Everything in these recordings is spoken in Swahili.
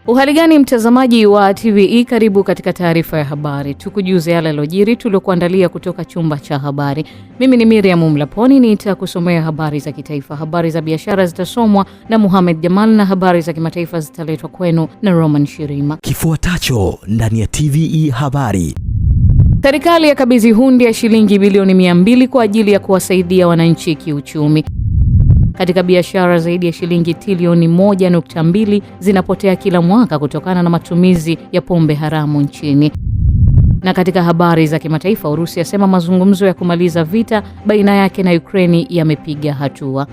Uhali gani mtazamaji wa TVE, karibu katika taarifa ya habari. Tukujuze yale yaliyojiri tuliokuandalia kutoka chumba cha habari. Mimi ni Miriam Mlaponi, nitakusomea habari za kitaifa. Habari za biashara zitasomwa na Muhammad Jamal na habari za kimataifa zitaletwa kwenu na Roman Shirima. Kifuatacho ndani ya TVE habari. Serikali yakabidhi hundi ya shilingi bilioni 200 kwa ajili ya kuwasaidia wananchi kiuchumi. Katika biashara zaidi ya shilingi trilioni 1.2 zinapotea kila mwaka kutokana na matumizi ya pombe haramu nchini. Na katika habari za kimataifa, Urusi yasema mazungumzo ya kumaliza vita baina yake na Ukraine yamepiga hatua.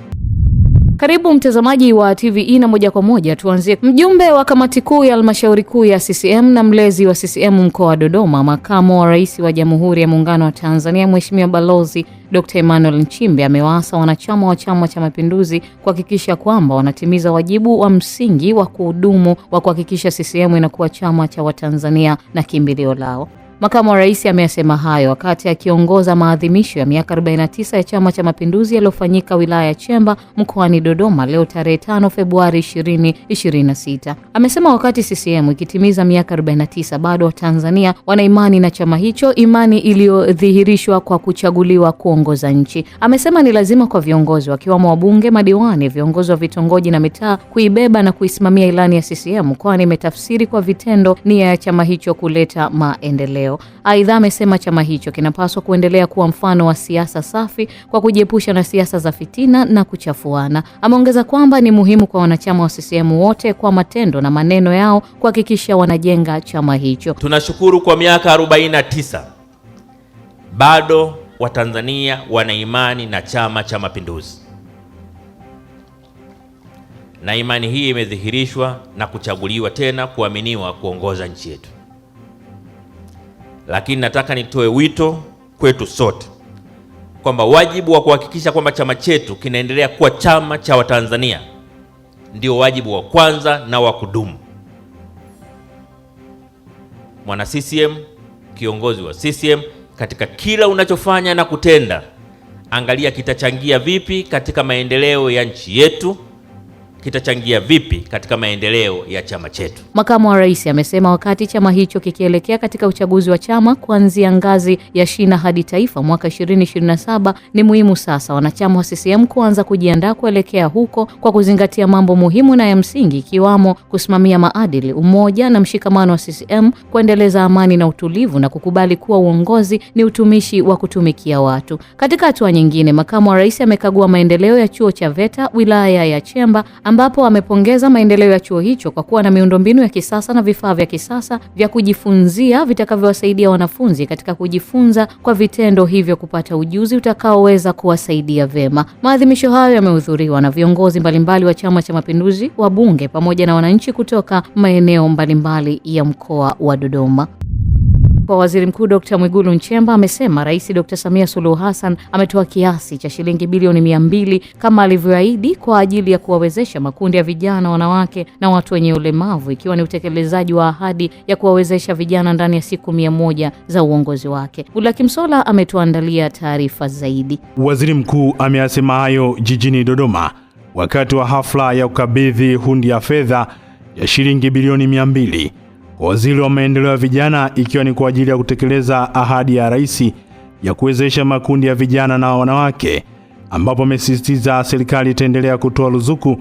Karibu mtazamaji wa TVE na moja kwa moja tuanzie. Mjumbe wa kamati kuu ya halmashauri kuu ya CCM na mlezi wa CCM mkoa wa Dodoma, makamu wa rais wa Jamhuri ya Muungano wa Tanzania Mheshimiwa Balozi Dr. Emmanuel Nchimbi amewaasa wanachama wa Chama cha Mapinduzi kuhakikisha kwamba wanatimiza wajibu wa msingi wa kuhudumu wa kuhakikisha CCM inakuwa chama cha Watanzania na kimbilio lao. Makamu wa rais ameyasema hayo wakati akiongoza maadhimisho ya miaka 49 ya Chama cha Mapinduzi yaliyofanyika wilaya ya Chemba mkoani Dodoma leo tarehe 5 Februari 2026. Amesema wakati CCM ikitimiza miaka 49 bado Watanzania wana imani na chama hicho, imani iliyodhihirishwa kwa kuchaguliwa kuongoza nchi. Amesema ni lazima kwa viongozi wakiwamo wabunge, madiwani, viongozi wa vitongoji na mitaa kuibeba na kuisimamia ilani ya CCM, kwani imetafsiri kwa vitendo nia ya chama hicho kuleta maendeleo. Aidha, amesema chama hicho kinapaswa kuendelea kuwa mfano wa siasa safi kwa kujiepusha na siasa za fitina na kuchafuana. Ameongeza kwamba ni muhimu kwa wanachama wa CCM wote kwa matendo na maneno yao kuhakikisha wanajenga chama hicho. Tunashukuru kwa miaka 49 bado Watanzania wana imani na Chama cha Mapinduzi, na imani hii imedhihirishwa na kuchaguliwa tena kuaminiwa kuongoza nchi yetu. Lakini nataka nitoe wito kwetu sote kwamba wajibu wa kuhakikisha kwamba chama chetu kinaendelea kuwa chama cha Watanzania ndio wajibu wa kwanza na wa kudumu. Mwana CCM, kiongozi wa CCM, katika kila unachofanya na kutenda, angalia kitachangia vipi katika maendeleo ya nchi yetu, kitachangia vipi katika maendeleo ya chama chetu. Makamu wa rais amesema wakati chama hicho kikielekea katika uchaguzi wa chama kuanzia ngazi ya shina hadi taifa mwaka 2027, ni muhimu sasa wanachama wa CCM kuanza kujiandaa kuelekea huko kwa kuzingatia mambo muhimu na ya msingi, ikiwamo kusimamia maadili, umoja na mshikamano wa CCM, kuendeleza amani na utulivu na kukubali kuwa uongozi ni utumishi wa kutumikia watu. Katika hatua nyingine, makamu wa rais amekagua maendeleo ya chuo cha VETA wilaya ya Chemba, ambapo amepongeza maendeleo ya chuo hicho kwa kuwa na miundombinu ya kisasa na vifaa vya kisasa vya kujifunzia vitakavyowasaidia wanafunzi katika kujifunza kwa vitendo, hivyo kupata ujuzi utakaoweza kuwasaidia vema. Maadhimisho hayo yamehudhuriwa na viongozi mbalimbali wa Chama cha Mapinduzi, wabunge pamoja na wananchi kutoka maeneo mbalimbali ya mkoa wa Dodoma. Kwa Waziri Mkuu Dr. Mwigulu Nchemba amesema Rais Dr. Samia Suluhu Hassan ametoa kiasi cha shilingi bilioni 200 kama alivyoahidi kwa ajili ya kuwawezesha makundi ya vijana, wanawake na watu wenye ulemavu, ikiwa ni utekelezaji wa ahadi ya kuwawezesha vijana ndani ya siku 100 za uongozi wake. Ulaki Msola ametuandalia taarifa zaidi. Waziri Mkuu ameyasema hayo jijini Dodoma wakati wa hafla ya kukabidhi hundi ya fedha ya shilingi bilioni 200 Waziri wa maendeleo ya vijana, ikiwa ni kwa ajili ya kutekeleza ahadi ya rais ya kuwezesha makundi ya vijana na wanawake, ambapo amesisitiza serikali itaendelea kutoa ruzuku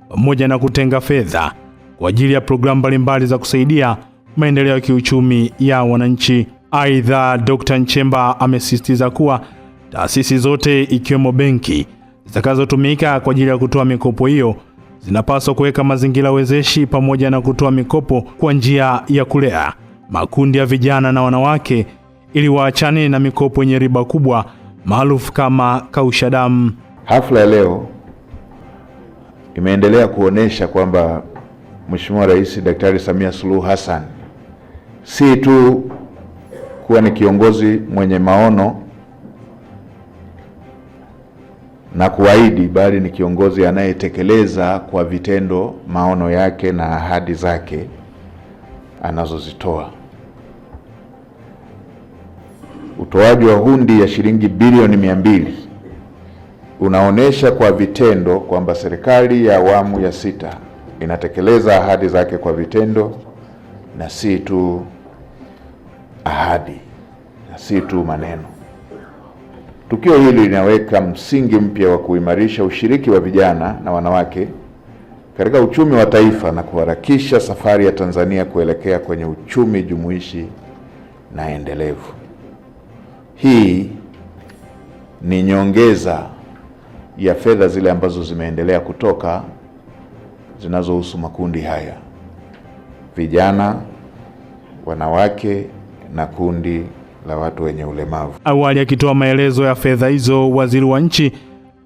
pamoja na kutenga fedha kwa ajili ya programu mbalimbali za kusaidia maendeleo ya kiuchumi ya wananchi. Aidha, Dr. Nchemba amesisitiza kuwa taasisi zote ikiwemo benki zitakazotumika kwa ajili ya kutoa mikopo hiyo zinapaswa kuweka mazingira wezeshi pamoja na kutoa mikopo kwa njia ya kulea makundi ya vijana na wanawake ili waachane na mikopo yenye riba kubwa maarufu kama kausha damu. Hafla ya leo imeendelea kuonesha kwamba Mheshimiwa Rais Daktari Samia Suluhu Hassan si tu kuwa ni kiongozi mwenye maono na kuahidi, bali ni kiongozi anayetekeleza kwa vitendo maono yake na ahadi zake anazozitoa. Utoaji wa hundi ya shilingi bilioni 200 unaonesha kwa vitendo kwamba serikali ya awamu ya 6 inatekeleza ahadi zake kwa vitendo na si tu ahadi na si tu maneno. Tukio hili linaweka msingi mpya wa kuimarisha ushiriki wa vijana na wanawake katika uchumi wa taifa na kuharakisha safari ya Tanzania kuelekea kwenye uchumi jumuishi na endelevu. Hii ni nyongeza ya fedha zile ambazo zimeendelea kutoka zinazohusu makundi haya: vijana, wanawake na kundi la watu wenye ulemavu. Awali akitoa maelezo ya fedha hizo, waziri wa nchi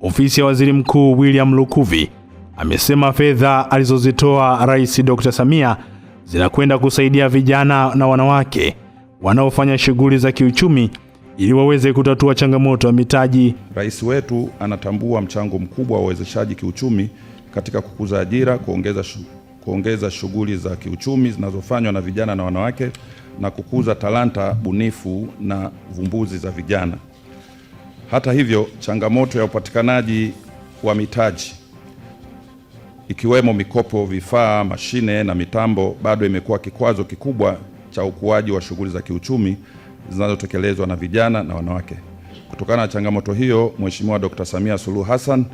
ofisi ya waziri mkuu William Lukuvi amesema fedha alizozitoa Rais Dr. Samia zinakwenda kusaidia vijana na wanawake wanaofanya shughuli za kiuchumi ili waweze kutatua changamoto ya mitaji. Rais wetu anatambua mchango mkubwa wa uwezeshaji kiuchumi katika kukuza ajira, kuongeza shughuli za kiuchumi zinazofanywa na vijana na wanawake na kukuza talanta bunifu na vumbuzi za vijana. Hata hivyo, changamoto ya upatikanaji wa mitaji ikiwemo mikopo, vifaa, mashine na mitambo bado imekuwa kikwazo kikubwa cha ukuaji wa shughuli za kiuchumi zinazotekelezwa na vijana na wanawake. Kutokana na changamoto hiyo, Mheshimiwa Dr. Samia Suluhu Hassan,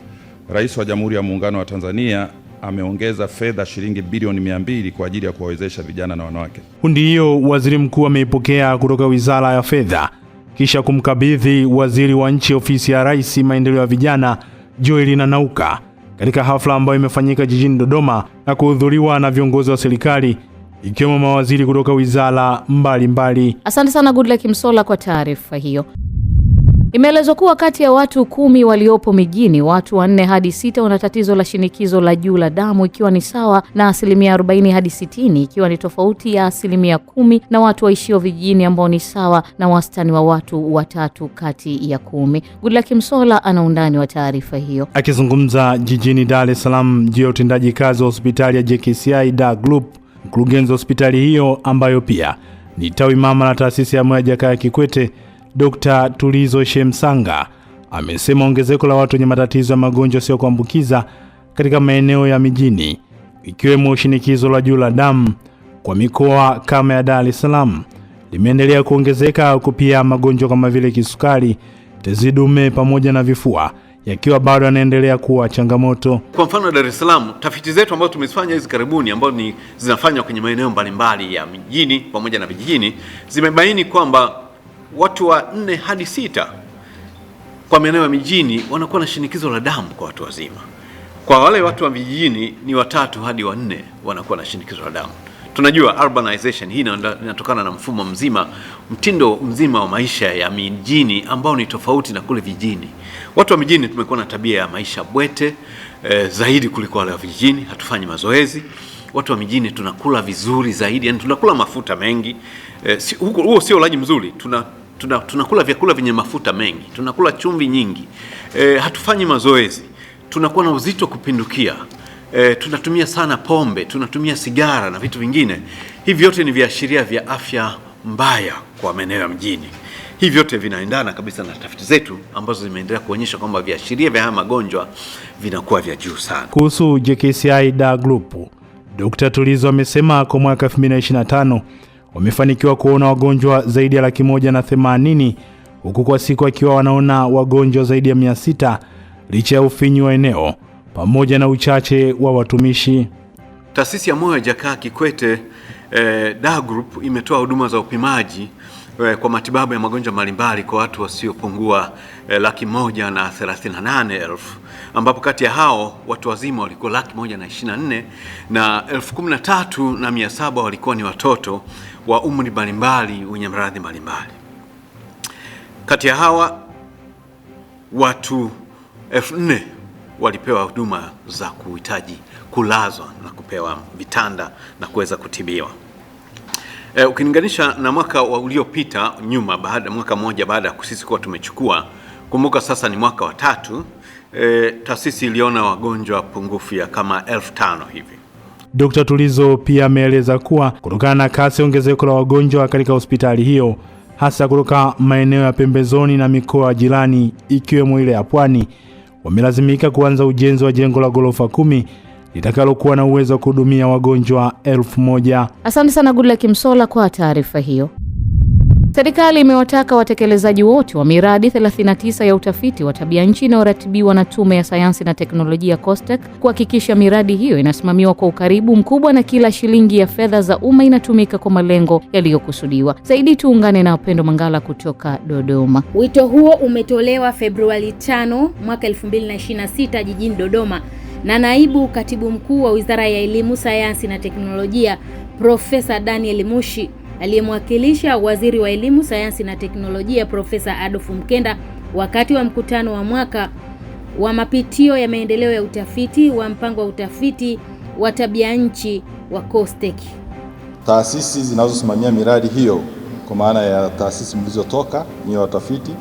Rais wa Jamhuri ya Muungano wa Tanzania, ameongeza fedha shilingi bilioni 200 kwa ajili ya kuwawezesha vijana na wanawake. Hundi hiyo waziri mkuu ameipokea kutoka Wizara ya Fedha kisha kumkabidhi waziri wa nchi ofisi ya Rais maendeleo ya vijana Joel Nanauka katika hafla ambayo imefanyika jijini Dodoma na kuhudhuriwa na viongozi wa serikali ikiwemo mawaziri kutoka wizara mbalimbali. Asante sana Goodluck Msolla kwa taarifa hiyo. Imeelezwa kuwa kati ya watu 10 waliopo mijini, watu 4 hadi 6 wana tatizo la shinikizo la juu la damu, ikiwa ni sawa na 40% hadi 60, ikiwa ni tofauti ya 10% na watu waishio vijijini ambao ni sawa na wastani wa watu 3 kati ya 10. Goodluck Msolla ana undani wa taarifa hiyo. Akizungumza jijini Dar es Salaam juu ya utendaji kazi wa hospitali ya JKCI Da Group, mkurugenzi wa hospitali hiyo ambayo pia ni tawi mama la taasisi ya Jakaya Kikwete, Dr. Tulizo Shemsanga amesema ongezeko la watu wenye matatizo ya magonjwa sio kuambukiza katika maeneo ya mijini ikiwemo shinikizo la juu la damu kwa mikoa kama ya Dar es Salaam limeendelea kuongezeka, huku pia magonjwa kama vile kisukari, tezi dume pamoja na vifua yakiwa bado yanaendelea kuwa changamoto. Kwa mfano Dar es Salaam, tafiti zetu ambazo tumezifanya hizi karibuni ambazo ni zinafanywa kwenye maeneo mbalimbali ya mijini pamoja na vijijini zimebaini kwamba watu wa 4 hadi 6 kwa maeneo ya mijini wanakuwa na shinikizo la damu kwa watu wazima. Kwa wale watu wa vijijini ni 3 hadi 4 wanakuwa na shinikizo la damu. Tunajua urbanization hii inatokana na mfumo mzima, mtindo mzima wa maisha ya mijini ambao ni tofauti na kule vijijini. Watu wa mijini tumekuwa na tabia ya maisha bwete zaidi kuliko wale wa vijijini, hatufanyi mazoezi. Watu wa mijini tunakula vizuri zaidi, yani tunakula mafuta mengi. Huo sio ulaji mzuri. Tunakula vyakula vyenye mafuta mengi, tunakula chumvi nyingi. Hatufanyi mazoezi. Tunakuwa na uzito kupindukia. Tunatumia sana pombe, tunatumia sigara na vitu vingine. Hivi vyote ni viashiria vya afya mbaya kwa maeneo ya mjini. Hivi vyote vinaendana kabisa na tafiti zetu ambazo zimeendelea kuonyesha kwamba viashiria vya haya magonjwa vinakuwa vya juu sana. Kuhusu JKCI Da Group, Dr. Tulizo amesema kwa mwaka 2025 wamefanikiwa kuona wagonjwa zaidi ya 180,000 huku kwa siku akiwa wanaona wagonjwa zaidi ya 600 licha ya ufinyu wa eneo pamoja na uchache wa watumishi. Taasisi ya Moyo Jakaya Kikwete Da Group imetoa huduma za upimaji kwa matibabu ya magonjwa mbalimbali kwa watu wasiopungua 138,000, ambapo kati ya hao watu wazima walikuwa 124,000 na 13,700 walikuwa ni watoto wa umri mbalimbali wenye maradhi mbalimbali. Kati ya hawa watu 4,000 walipewa huduma za kuhitaji kulazwa na kupewa vitanda na kuweza kutibiwa. Ukilinganisha na mwaka uliopita nyuma, mwaka mmoja baada ya sisi kuwa tumechukua, kumbuka sasa ni mwaka wa 3, taasisi iliona wagonjwa pungufu ya kama 5,000 hivi. Dr. Tulizo pia ameeleza kuwa kutokana na kasi ongezeko la wagonjwa katika hospitali hiyo hasa kutoka maeneo ya pembezoni na mikoa jirani ikiwemo ile ya Pwani, wamelazimika kuanza ujenzi wa jengo la ghorofa 10 litakalokuwa na uwezo wa kuhudumia wagonjwa 1000. Asante sana Goodluck Msolla kwa taarifa hiyo. Serikali imewataka watekelezaji wote wa miradi 39 ya utafiti wa tabia nchi inayoratibiwa na Tume ya Sayansi na Teknolojia COSTECH kuhakikisha miradi hiyo inasimamiwa kwa ukaribu mkubwa na kila shilingi ya fedha za umma inatumika kwa malengo yaliyokusudiwa. Zaidi tuungane na Pendo Mangala kutoka Dodoma. Wito huo umetolewa Februari 5 mwaka 2026 jijini Dodoma na Naibu Katibu Mkuu wa Wizara ya Elimu, Sayansi na Teknolojia, Profesa Daniel Mushi, aliyemwakilisha Waziri wa Elimu, Sayansi na Teknolojia Profesa Adolfu Mkenda wakati wa mkutano wa mwaka wa mapitio ya maendeleo ya utafiti wa mpango wa utafiti wa tabia nchi wa COSTECH. Taasisi zinazosimamia miradi hiyo, kwa maana ya taasisi mlizotoka ni watafiti,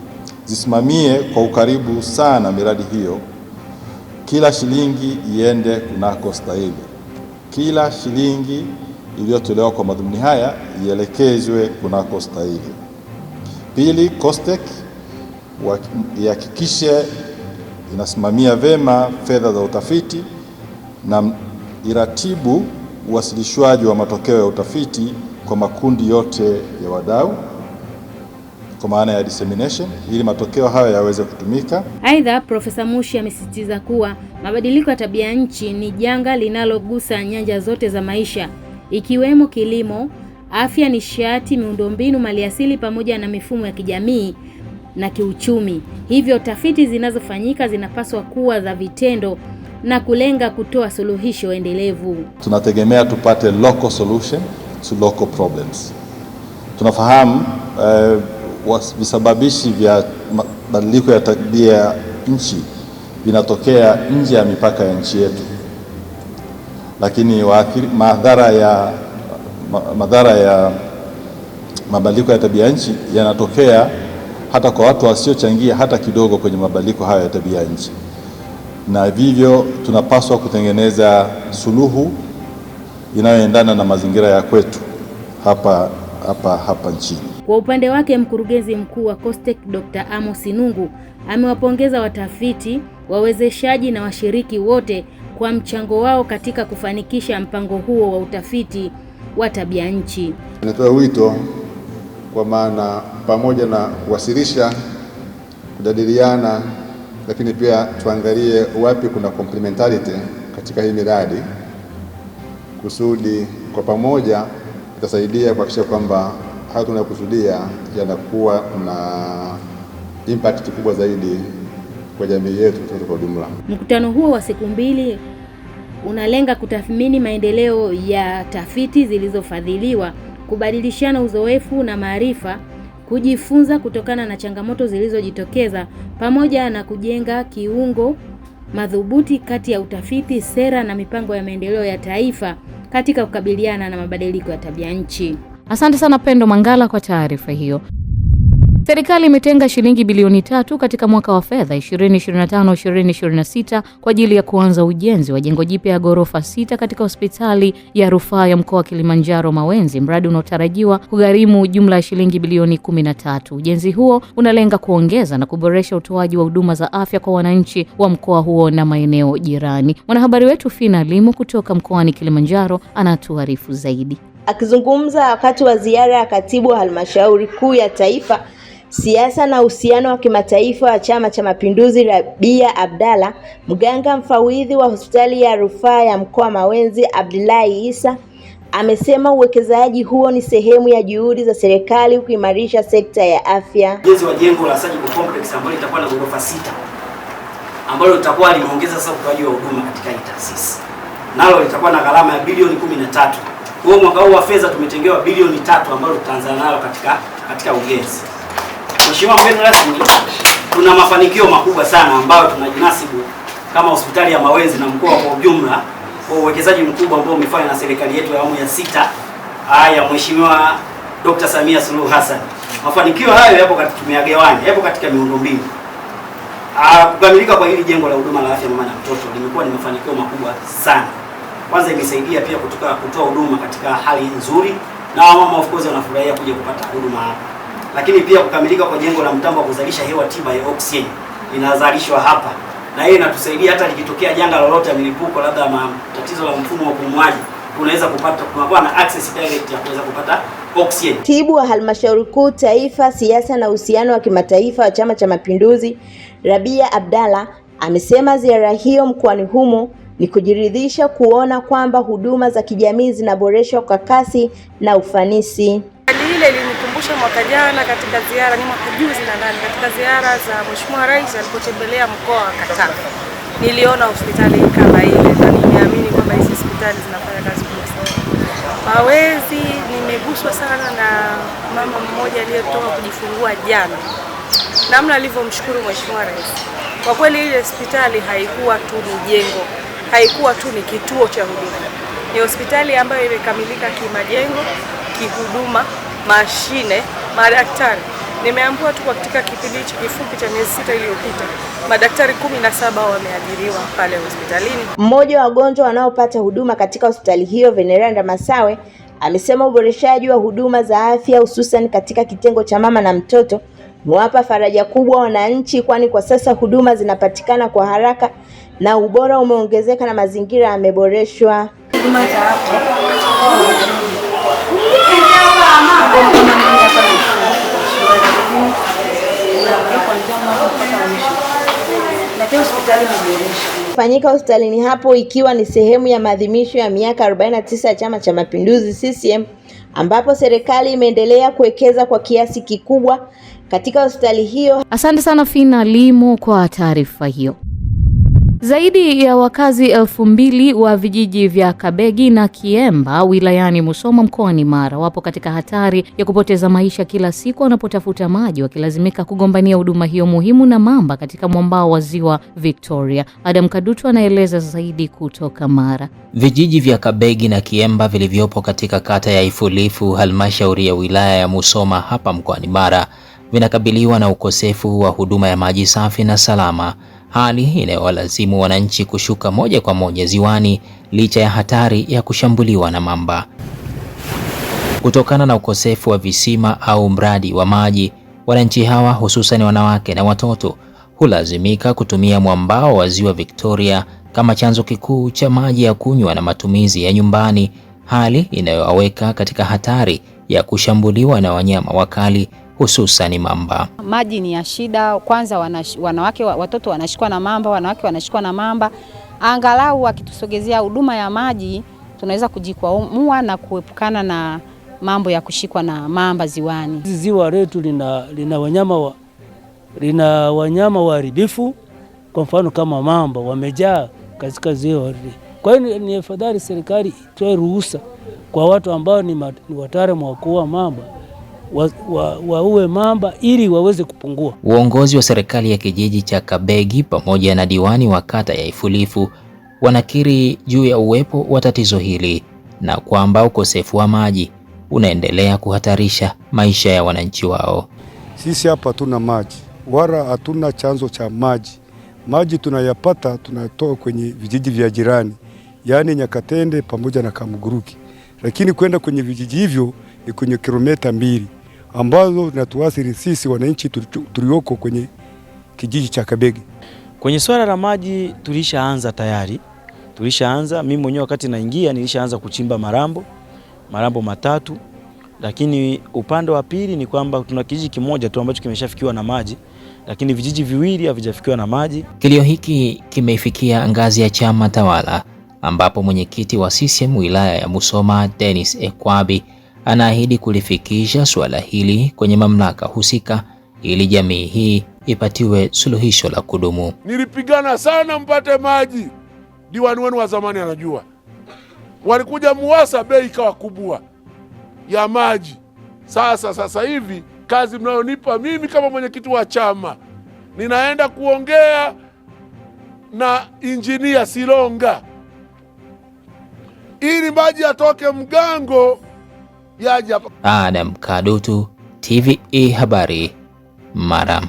zisimamie kwa ukaribu sana miradi hiyo. Kila shilingi iende kunako stahili. Kila shilingi iliyotolewa kwa madhumuni haya ielekezwe kunako stahili. Pili, COSTECH ihakikishe inasimamia vema fedha za utafiti na iratibu uwasilishwaji wa matokeo ya utafiti kwa makundi yote ya wadau, kwa maana ya dissemination, ili matokeo hayo yaweze kutumika. Aidha, Profesa Mushi amesisitiza kuwa mabadiliko ya tabia nchi ni janga linalogusa nyanja zote za maisha, ikiwemo kilimo, afya, nishati, miundombinu, maliasili pamoja na mifumo ya kijamii na kiuchumi. Hivyo tafiti zinazofanyika zinapaswa kuwa za vitendo na kulenga kutoa suluhisho endelevu. Tunategemea tupate local solution to local problems. Tunafahamu visababishi vya mabadiliko ya tabia nchi vinatokea nje ya mipaka ya nchi yetu, lakini madhara ya mabadiliko ya tabia nchi yanatokea hata kwa watu wasiochangia hata kidogo kwenye mabadiliko hayo ya tabia nchi, na vivyo tunapaswa kutengeneza suluhu inayoendana na mazingira ya kwetu hapa nchini. Kwa upande wake, mkurugenzi mkuu wa COSTECH Dr. Amos Nungu amewapongeza watafiti, wawezeshaji na washiriki wote kwa mchango wao katika kufanikisha mpango huo wa utafiti wa tabia nchi. Natoa wito kwa maana pamoja na kuwasilisha, kujadiliana, lakini pia tuangalie wapi kuna complementarity katika hii miradi, kusudi kwa pamoja itasaidia kuhakikisha kwamba haya tunayokusudia yanakuwa na impact kubwa zaidi kwa jamii yetu kwa ujumla. Mkutano huo wa siku mbili unalenga kutathmini maendeleo ya tafiti zilizofadhiliwa, kubadilishana uzoefu na maarifa, kujifunza kutokana na changamoto zilizojitokeza, pamoja na kujenga kiungo madhubuti kati ya utafiti, sera na mipango ya maendeleo ya taifa katika kukabiliana na mabadiliko ya tabia nchi. Asante sana Pendo Mangala kwa taarifa hiyo. Serikali imetenga shilingi bilioni 3 katika mwaka wa fedha 2025-2026 kwa ajili ya kuanza ujenzi wa jengo jipya ya ghorofa 6 katika hospitali ya rufaa ya mkoa wa Kilimanjaro Mawenzi, mradi unaotarajiwa kugharimu jumla ya shilingi bilioni 13. Ujenzi huo unalenga kuongeza na kuboresha utoaji wa huduma za afya kwa wananchi wa mkoa huo na maeneo jirani. Mwanahabari wetu Fina Limu kutoka mkoani Kilimanjaro anatuarifu zaidi. Akizungumza wakati wa ziara ya katibu wa halmashauri kuu ya taifa, siasa na uhusiano wa kimataifa wa Chama cha Mapinduzi, Rabia Abdalla, mganga mfawidhi wa hospitali ya rufaa ya mkoa Mawenzi Abdullahi Isa, amesema uwekezaji huo ni sehemu ya juhudi za serikali kuimarisha sekta ya afya. Ujenzi wa jengo la surgical complex ambalo litakuwa na ghorofa 6 ambalo litakuwa limeongeza sasa utoaji wa huduma katika hii taasisi, nalo litakuwa na gharama ya bilioni 13. Kwa mwaka huu wa fedha tumetengewa bilioni 3 ambalo tutaanza nalo katika ujenzi. Mheshimiwa mgeni rasmi, tuna mafanikio makubwa sana ambayo tunajinasibu kama hospitali ya Mawenzi na mkoa kwa ujumla kwa uwekezaji mkubwa ambao umefanywa na serikali yetu ya awamu ya 6 ya Mheshimiwa Dr. Samia Suluhu Hassan. Mafanikio hayo yapo katika miundombinu. Kukamilika kwa hili jengo la huduma la afya mama na mtoto limekuwa ni mafanikio makubwa sana. Kwanza imesaidia pia kutoa huduma katika hali nzuri, na mama of course wanafurahia kuja kupata huduma hapa. Lakini pia kukamilika kwa jengo la mtambo wa kuzalisha hewa tiba ya oxygen inazalishwa hapa. na hiyo inatusaidia hata likitokea janga lolote ya milipuko, labda tatizo la mfumo wa upumuaji, unaweza kupata, kunakuwa na access direct ya kuweza kupata oxygen. Katibu wa Halmashauri Kuu Taifa, Siasa na Uhusiano wa Kimataifa wa Chama cha Mapinduzi, Rabia Abdalla, amesema ziara hiyo mkoani humo ni kujiridhisha kuona kwamba huduma za kijamii zinaboreshwa kwa kasi na ufanisi. Ile ilinikumbusha mwaka jana katika ziara, ni mwaka juzi nadhani, katika ziara za Mheshimiwa Rais alipotembelea mkoa wa Katavi. Niliona hospitali kama ile na nimeamini kwamba hizi hospitali zinafanya kazi kubwa sana. Mawezi, nimeguswa sana na mama mmoja aliyetoka kujifungua jana, namna alivyomshukuru Mheshimiwa Rais. Kwa kweli ile hospitali haikuwa tu ni jengo, haikuwa tu ni kituo cha huduma. Ni hospitali ambayo imekamilika kimajengo, kihuduma, mashine, madaktari. Nimeambiwa tu katika kipindi hichi kifupi cha miezi 6 iliyopita, madaktari 17 wameajiriwa pale hospitalini. Mmoja wa wagonjwa wanaopata huduma katika hospitali hiyo, Veneranda Masawe, amesema uboreshaji wa huduma za afya hususan katika kitengo cha mama na mtoto mwapa faraja kubwa wananchi, kwani kwa sasa huduma zinapatikana kwa haraka na ubora umeongezeka na mazingira yameboreshwa. Huduma za afya fanyika hospitalini hapo, ikiwa ni sehemu ya maadhimisho ya miaka 49 ya Chama cha Mapinduzi CCM, ambapo serikali imeendelea kuwekeza kwa kiasi kikubwa katika hospitali hiyo. Asante sana Fina Limo kwa taarifa hiyo. Zaidi ya wakazi 2000 wa vijiji vya Kabegi na Kiemba wilayani Musoma mkoani Mara wapo katika hatari ya kupoteza maisha kila siku wanapotafuta maji, wakilazimika kugombania huduma hiyo muhimu na mamba katika mwambao wa Ziwa Victoria. Adam Kadutu anaeleza zaidi kutoka Mara. Vijiji vya Kabegi na Kiemba vilivyopo katika kata ya Ifulifu, halmashauri ya wilaya ya Musoma hapa mkoani Mara, vinakabiliwa na ukosefu wa huduma ya maji safi na salama, hali inayowalazimu wananchi kushuka moja kwa moja ziwani licha ya hatari ya kushambuliwa na mamba. Kutokana na ukosefu wa visima au mradi wa maji, wananchi hawa hususan wanawake na watoto hulazimika kutumia mwambao wa Ziwa Victoria kama chanzo kikuu cha maji ya kunywa na matumizi ya nyumbani, hali inayowaweka katika hatari ya kushambuliwa na wanyama wakali hususan mamba. Maji ni ya shida. Kwanza wanawake, watoto wanashikwa na mamba, wanawake wanashikwa na mamba. Angalau akitusogezea huduma ya maji tunaweza kujikwamua na kuepukana na mambo ya kushikwa na mamba ziwani. Ziwa letu lina wanyama waharibifu, kwa mfano kama mamba wamejaa katika ziwa hili. Kwa hiyo ni afadhali serikali itoe ruhusa kwa watu ambao ni wataalamu wa kuua mamba waue mamba ili waweze kupungua. Uongozi wa serikali ya kijiji cha Kabegi pamoja na diwani wa kata ya Ifulifu wanakiri juu ya uwepo wa tatizo hili na kwamba ukosefu wa maji unaendelea kuhatarisha maisha ya wananchi wao. Sisi hapa hatuna maji wala hatuna chanzo cha maji. Maji tunayapata tunatoa kwenye vijiji vya jirani, yaani Nyakatende pamoja na Kamuguruki, lakini kwenda kwenye vijiji hivyo ni kwenye kilomita 2 ambazo zinatuathiri sisi wananchi tulioko kwenye kijiji cha Kabegi. Kwenye swala la maji tulishaanza tayari. Mimi mwenyewe wakati naingia nilishaanza kuchimba marambo 3, lakini upande wa pili ni kwamba tuna kijiji kimoja tu ambacho kimeshafikiwa na maji, lakini vijiji 2 havijafikiwa na maji. Kilio hiki kimeifikia ngazi ya chama tawala, ambapo mwenyekiti wa CCM wilaya ya Musoma Dennis Ekwabi anaahidi kulifikisha suala hili kwenye mamlaka husika ili jamii hii ipatiwe suluhisho la kudumu. Nilipigana sana mpate maji. Diwani wenu wa zamani anajua. Walikuja Muwasa, bei ikawa kubwa ya maji. Sasa hivi kazi mnayonipa mimi kama mwenyekiti wa chama, ninaenda kuongea na injinia Silonga ili maji atoke Mgango yaje hapa. Adam Kadutu, TVE Habari, Mara.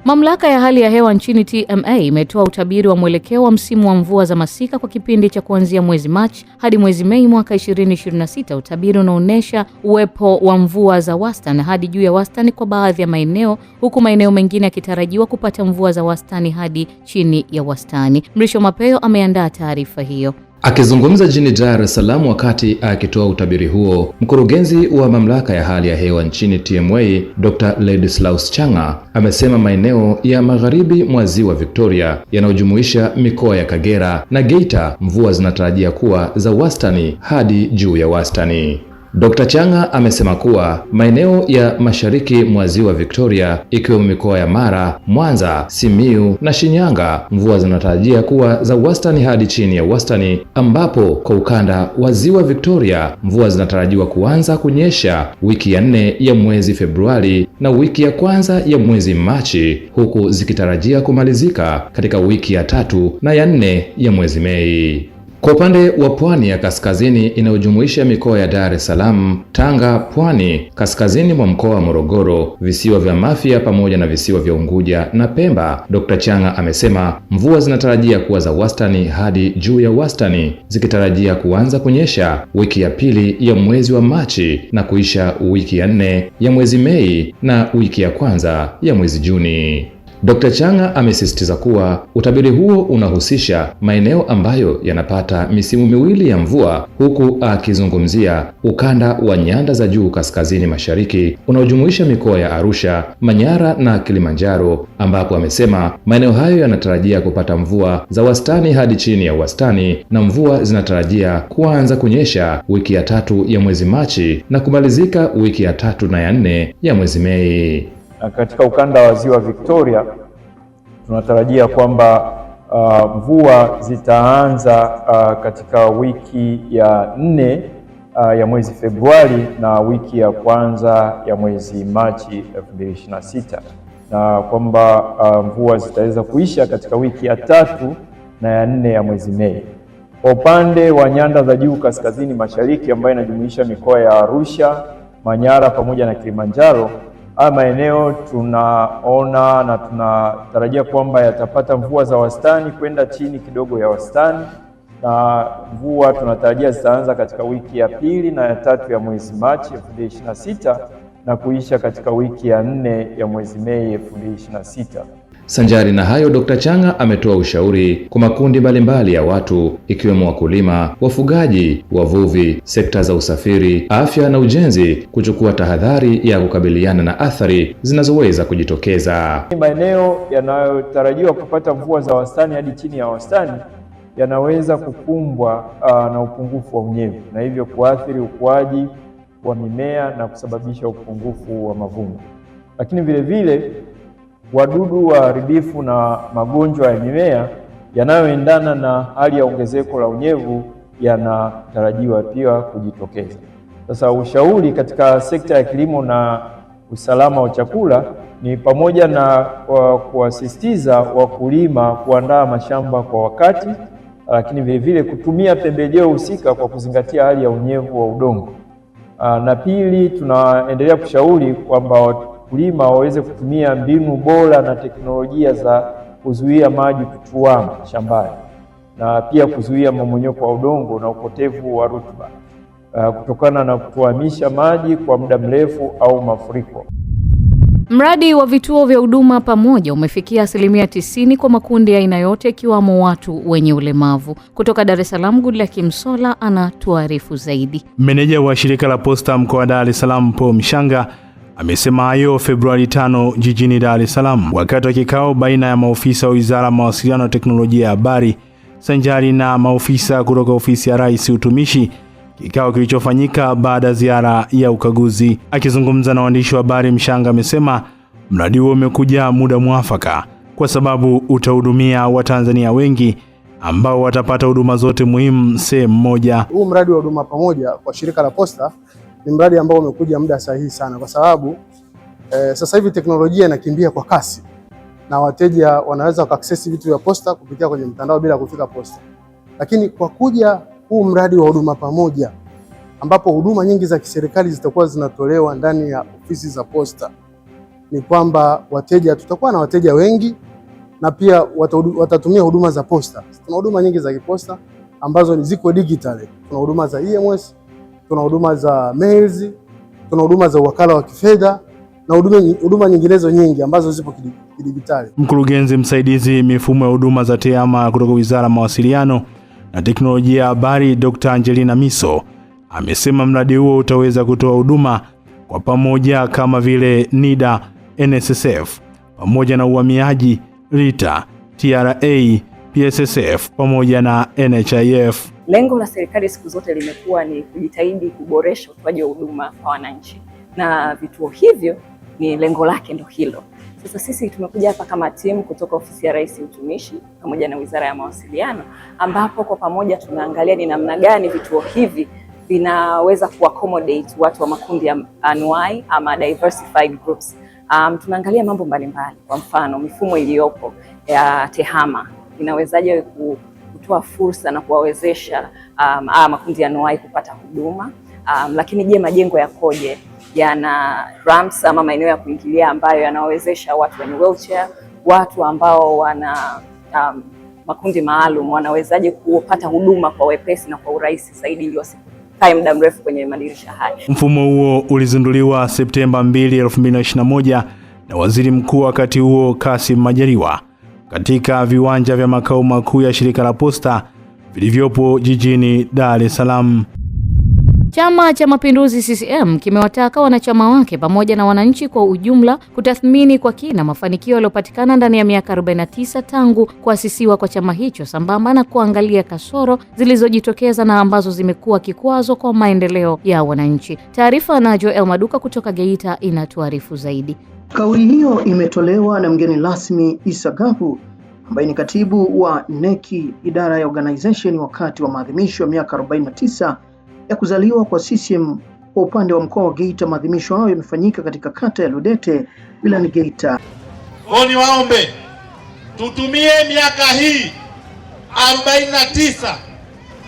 Mamlaka ya hali ya hewa nchini TMA imetoa utabiri wa mwelekeo wa msimu wa mvua za masika kwa kipindi cha kuanzia mwezi Machi hadi mwezi Mei mwaka 2026. Utabiri unaonesha uwepo wa mvua za wastani hadi juu ya wastani kwa baadhi ya maeneo, huku maeneo mengine yakitarajiwa kupata mvua za wastani hadi chini ya wastani. Mrisho Mapeo ameandaa taarifa hiyo. Akizungumza jijini Dar es Salaam wakati akitoa utabiri huo, mkurugenzi wa mamlaka ya hali ya hewa nchini TMA, Dr. Ladislaus Changa, amesema maeneo ya magharibi mwa ziwa Victoria yanayojumuisha mikoa ya Kagera na Geita, mvua zinatarajia kuwa za wastani hadi juu ya wastani. Dr. Changa amesema kuwa maeneo ya mashariki mwa ziwa Victoria ikiwemo mikoa ya Mara, Mwanza, Simiyu na Shinyanga, mvua zinatarajia kuwa za wastani hadi chini ya wastani, ambapo kwa ukanda wa ziwa Victoria mvua zinatarajiwa kuanza kunyesha wiki ya 4 ya mwezi Februari na wiki ya kwanza ya mwezi Machi, huku zikitarajia kumalizika katika wiki ya 3 na ya 4 ya mwezi Mei. Kwa upande wa pwani ya kaskazini inayojumuisha mikoa ya Dar es Salaam, Tanga, Pwani, kaskazini mwa mkoa wa Morogoro, visiwa vya Mafia pamoja na visiwa vya Unguja na Pemba, Dr. Changa amesema mvua zinatarajia kuwa za wastani hadi juu ya wastani, zikitarajia kuanza kunyesha wiki ya 2 ya mwezi wa Machi na kuisha wiki ya 4 ya mwezi Mei na wiki ya kwanza ya mwezi Juni. Dr. Changa amesisitiza kuwa utabiri huo unahusisha maeneo ambayo yanapata misimu miwili ya mvua, huku akizungumzia ukanda wa nyanda za juu kaskazini mashariki unaojumuisha mikoa ya Arusha, Manyara na Kilimanjaro, ambapo amesema maeneo hayo yanatarajia kupata mvua za wastani hadi chini ya wastani na mvua zinatarajia kuanza kunyesha wiki ya 3 ya mwezi Machi na kumalizika wiki ya 3 na ya 4 ya mwezi Mei. Katika ukanda wa ziwa Victoria tunatarajia kwamba mvua zitaanza katika wiki ya 4 ya mwezi Februari na wiki ya kwanza ya mwezi Machi 2026, na kwamba mvua zitaweza kuisha katika wiki ya 3 na ya 4 ya mwezi Mei. Kwa upande wa nyanda za juu kaskazini mashariki ambayo inajumuisha mikoa ya Arusha, Manyara pamoja na Kilimanjaro, haya maeneo tunaona na tunatarajia kwamba yatapata mvua za wastani kwenda chini kidogo ya wastani, na mvua tunatarajia zitaanza katika wiki ya 2 na ya 3 ya mwezi Machi 2026 na kuisha katika wiki ya 4 ya mwezi Mei 2026. Sanjari na hayo, Dr. Changa ametoa ushauri kwa makundi mbalimbali ya watu ikiwemo wakulima, wafugaji, wavuvi, sekta za usafiri, afya na ujenzi kuchukua tahadhari ya kukabiliana na athari zinazoweza kujitokeza. Maeneo yanayotarajiwa kupata mvua za wastani hadi chini ya wastani yanaweza kukumbwa na upungufu wa unyevu na hivyo kuathiri ukuaji wa mimea na kusababisha upungufu wa mavuno. Lakini vile vile wadudu waharibifu na magonjwa ya mimea yanayoendana na hali ya ongezeko la unyevu yanatarajiwa pia kujitokeza. Sasa ushauri katika sekta ya kilimo na usalama wa chakula ni pamoja na kuwasisitiza wakulima kuandaa mashamba kwa wakati, lakini vile vile kutumia pembejeo husika kwa kuzingatia hali ya unyevu wa udongo. Na pili, tunaendelea kushauri kwamba wakulima waweze kutumia mbinu bora na teknolojia za kuzuia maji kutuama shambani na pia kuzuia mmomonyoko wa udongo na upotevu wa rutuba kutokana na kutuamisha maji kwa muda mrefu au mafuriko. Mradi wa vituo vya huduma pamoja umefikia 90% kwa makundi ya aina yote ikiwamo watu wenye ulemavu. Kutoka Dar es Salaam, Goodluck Msola anatuarifu zaidi. Meneja wa shirika la posta mkoa wa Dar es Salaam Paul Mshanga amesema hayo Februari 5 jijini Dar es Salaam wakati wa kikao baina ya maofisa wa Wizara ya Mawasiliano na Teknolojia ya Habari sanjari na maofisa kutoka Ofisi ya Rais Utumishi, kikao kilichofanyika baada ya ziara ya ukaguzi. Akizungumza na waandishi wa habari, Mshanga amesema mradi huo umekuja muda mwafaka kwa sababu utahudumia Watanzania wengi ambao watapata huduma zote muhimu sehemu moja. Huu mradi wa huduma pamoja kwa shirika la posta ni mradi ambao umekuja muda sahihi sana kwa sababu sasa hivi teknolojia inakimbia kwa kasi na wateja wanaweza kuaccess vitu vya posta kupitia kwenye mtandao bila kufika posta. Lakini kwa kuja huu mradi wa huduma pamoja ambapo huduma nyingi za kiserikali zitakuwa zinatolewa ndani ya ofisi za posta, ni kwamba tutakuwa na wateja wengi na pia watatumia huduma za posta. Tuna huduma nyingi za kiposta ambazo ziko digitally. Tuna huduma za EMS, tuna huduma za mails, tuna huduma za wakala wa kifedha na huduma nyinginezo nyingi ambazo zipo kidigitali. Mkurugenzi msaidizi mifumo ya huduma za TEHAMA kutoka Wizara ya Mawasiliano na Teknolojia ya Habari, Dr. Angelina Miso, amesema mradi huo utaweza kutoa huduma kwa pamoja kama vile NIDA, NSSF pamoja na uhamiaji, RITA, TRA, PSSF pamoja na NHIF. Lengo la serikali siku zote limekuwa ni kujitahidi kuboresha utoaji wa huduma kwa wananchi, na vituo hivyo ni lengo lake ndio hilo. Sasa sisi tumekuja hapa kama timu kutoka Ofisi ya Rais Utumishi pamoja na Wizara ya Mawasiliano, ambapo kwa pamoja tunaangalia ni namna gani vituo hivi vinaweza kuaccommodate watu wa makundi ya anuai ama diversified groups. Tunaangalia mambo mbalimbali. Kwa mfano, mifumo iliyopo ya TEHAMA inawezaje kutoa fursa na kuwawezesha makundi ya anuai kupata huduma. Lakini je, majengo yakoje? Yana ramps ama maeneo ya kuingilia ambayo yanawezesha watu wenye wheelchair, watu ambao wana makundi maalum wanawezaje kupata huduma kwa wepesi na kwa urahisi zaidi ili wasikae muda mrefu kwenye madirisha haya. Mfumo huo ulizinduliwa Septemba 2, 2021 na Waziri Mkuu wakati huo Kassim Majaliwa katika viwanja vya makao makuu ya Shirika la Posta vilivyopo jijini Dar es Salaam. Chama cha Mapinduzi CCM kimewataka wanachama wake pamoja na wananchi kwa ujumla kutathmini kwa kina mafanikio yaliyopatikana ndani ya miaka 49 tangu kuasisiwa kwa chama hicho, sambamba na kuangalia kasoro zilizojitokeza na ambazo zimekuwa kikwazo kwa maendeleo ya wananchi. Taarifa na Joel Maduka kutoka Geita inatuarifu zaidi. Kauli hiyo imetolewa na mgeni rasmi Issa Gapu ambaye ni katibu wa neki idara ya organization wakati wa maadhimisho ya miaka 49 ya kuzaliwa kwa CCM kwa upande wa mkoa wa Geita. Maadhimisho hayo yamefanyika katika kata ya Ludete wilayani Geita. Ni waombe tutumie miaka hii 49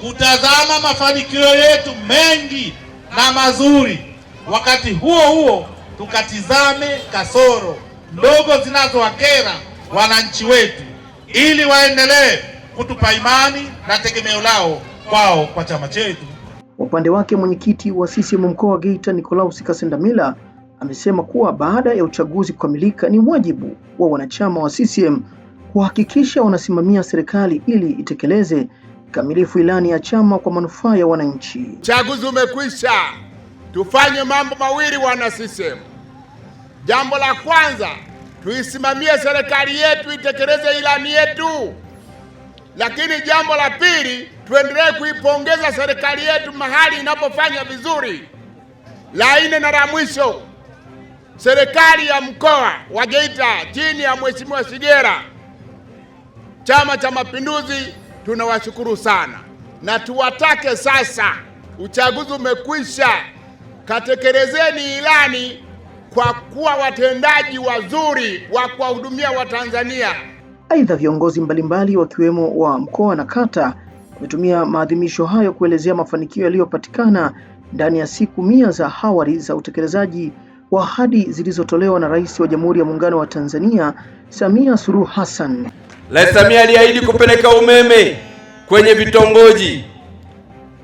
kutazama mafanikio yetu mengi na mazuri, wakati huo huo tukatizame kasoro ndogo zinazowakera wananchi wetu ili waendelee kutupa imani na tegemeo lao kwao kwa chama chetu. Kwa upande wake mwenyekiti wa CCM mkoa wa Geita Nicolaus Kasendamila amesema kuwa baada ya uchaguzi kukamilika ni wajibu wa wanachama wa CCM kuhakikisha wanasimamia serikali ili itekeleze kamilifu ilani ya chama kwa manufaa ya wananchi. Uchaguzi umekwisha, tufanye mambo mawili wana CCM. Jambo la kwanza, tuisimamie serikali yetu itekeleze ilani yetu. Lakini jambo la pili, tuendelee kuipongeza serikali yetu mahali inapofanya vizuri. La nne na la mwisho, serikali ya mkoa wa Geita chini ya Mheshimiwa Shigera, Chama cha Mapinduzi, tunawashukuru sana na tuwatake sasa, uchaguzi umekwisha, katekelezeni ilani kwa kuwa watendaji wazuri wa kuwahudumia Watanzania. Aidha, viongozi mbalimbali wakiwemo wa mkoa na kata wametumia maadhimisho hayo kuelezea mafanikio yaliyopatikana ndani ya siku 100 za awali za utekelezaji wa ahadi zilizotolewa na Rais wa Jamhuri ya Muungano wa Tanzania Samia Suluhu Hassan. Rais Samia aliahidi kupeleka umeme kwenye vitongoji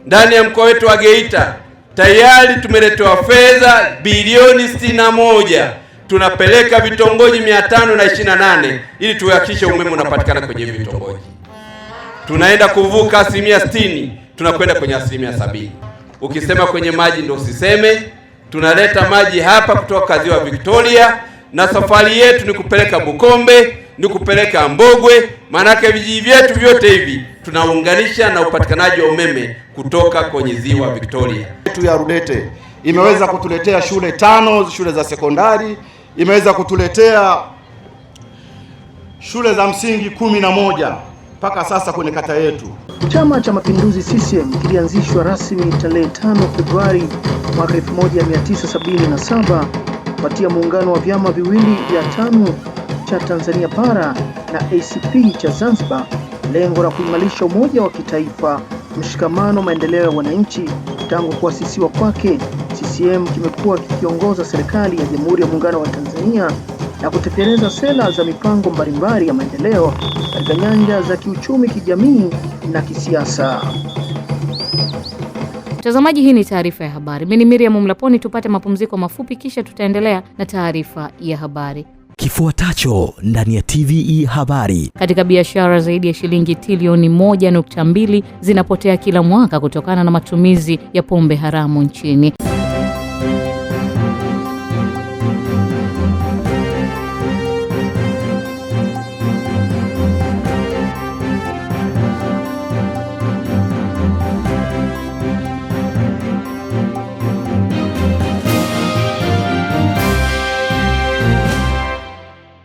ndani ya mkoa wetu wa Geita. Tayari tumeletewa fedha bilioni 61. Tunapeleka vitongoji 528 ili tuhakikishe umeme unapatikana kwenye vitongoji. Tunaenda kuvuka 60%, tunakwenda kwenye 70%. Ukisema kwenye maji ndio usiseme. Tunaleta maji hapa kutoka Ziwa Victoria, na safari yetu ni kupeleka Bukombe, ni kupeleka Mbogwe. Maanake vijiji vyetu vyote hivi tunaunganisha na upatikanaji wa umeme kutoka kwenye Ziwa Victoria. Yetu ya Rudete imeweza kutuletea shule 5 shule za sekondari, imeweza kutuletea shule za msingi 11 mpaka sasa kwenye kata yetu. Chama cha Mapinduzi CCM kilianzishwa rasmi tarehe 5 Februari mwaka 1977 kufuatia muungano wa vyama viwili vya TANU cha Tanzania Bara na ACT cha Zanzibar, lengo la kuimarisha umoja wa kitaifa, mshikamano, maendeleo ya wananchi. Tangu kuasisiwa kwake, CCM kimekuwa kikiongoza serikali ya Jamhuri ya Muungano wa Tanzania na kutekeleza sera za mipango mbalimbali ya maendeleo katika nyanja za kiuchumi, kijamii na kisiasa. Mtazamaji, hii ni taarifa ya habari. Mimi ni Miriam Mlaponi, tupate mapumziko mafupi kisha tutaendelea na taarifa ya habari. Kifuatacho ndani ya TVE habari. Katika biashara zaidi ya shilingi trilioni 1.2 zinapotea kila mwaka kutokana na matumizi ya pombe haramu nchini.